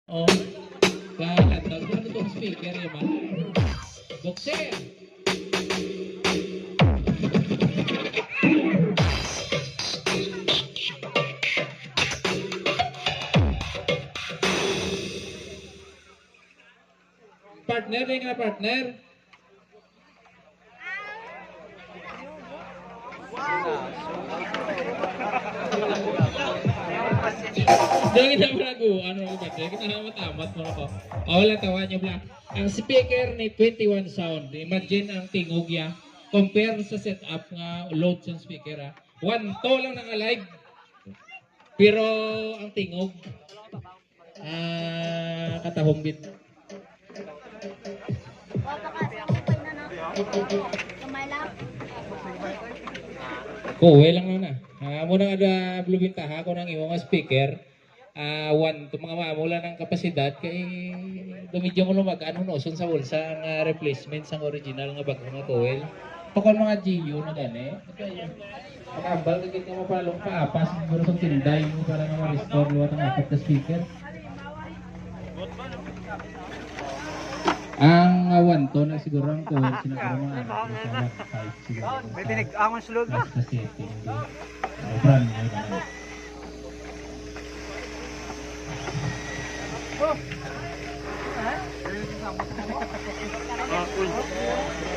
Oh, kalatag mo ano itong speaker yun man. Buksin! Partner, rin nga partner. Dahil kita malago, ano ko ba? Dahil kita matamat mo ako. Wala tawa niyo bla. Ang speaker ni 21 sound. Imagine ang tingog ya. Compare sa setup nga load sa speaker ha. 1 to lang nang alive. Pero ang tingog katahong bit. Kuwe lang na. Muna nga blue bintaha ko ng imong speaker. One to mga mamula ng kapasidad kay dumidyo ko lumag ano no sun sa bulsa nga replacement sang original nga bago nga coil. Pakon mga GU na gani. Makambal ka kita mo palong paapas siguro sa tinday mo para nga ma-restore luwat ang apat na speaker. Ang one to na siguro ang coil sinaguro mga ano sa size siguro. May tinig-angon sulod ba? Sa setting. Brand new na.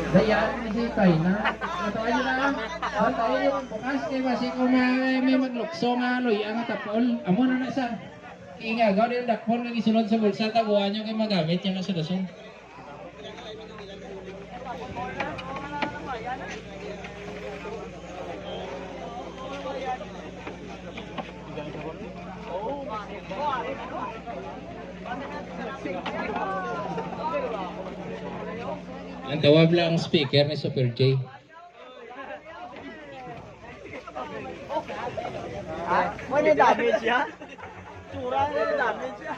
Dayan, hindi tayo na. Natawa nyo na. Tayo yung bukas kay Basi kung may maglukso nga loy ang tapol. Amo na na sa ingagaw din dakpon nga gisunod sa bulsa tabuhan nyo kay magamit yung nasa dason. Ang tawag lang ang speaker ni Super J. May damage ya? Tsura na damage ya?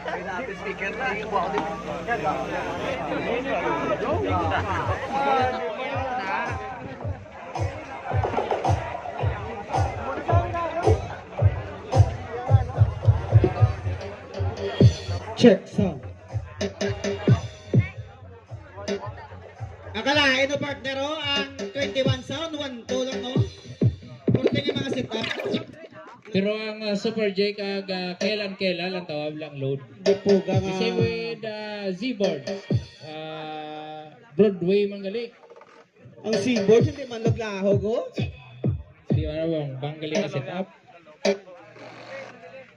May natin speaker na yung buwan din. Check sound. Akalain no partner ang 21 sound, 1 2 lang no. Kunting yung mga setup. Pero ang Super J kag kailan ang tawag lang load. Dupuga nga. Same with Z-board. Broadway manggali. Ang seaboard hindi man naglahog oh. Di ba bang banggali ka setup?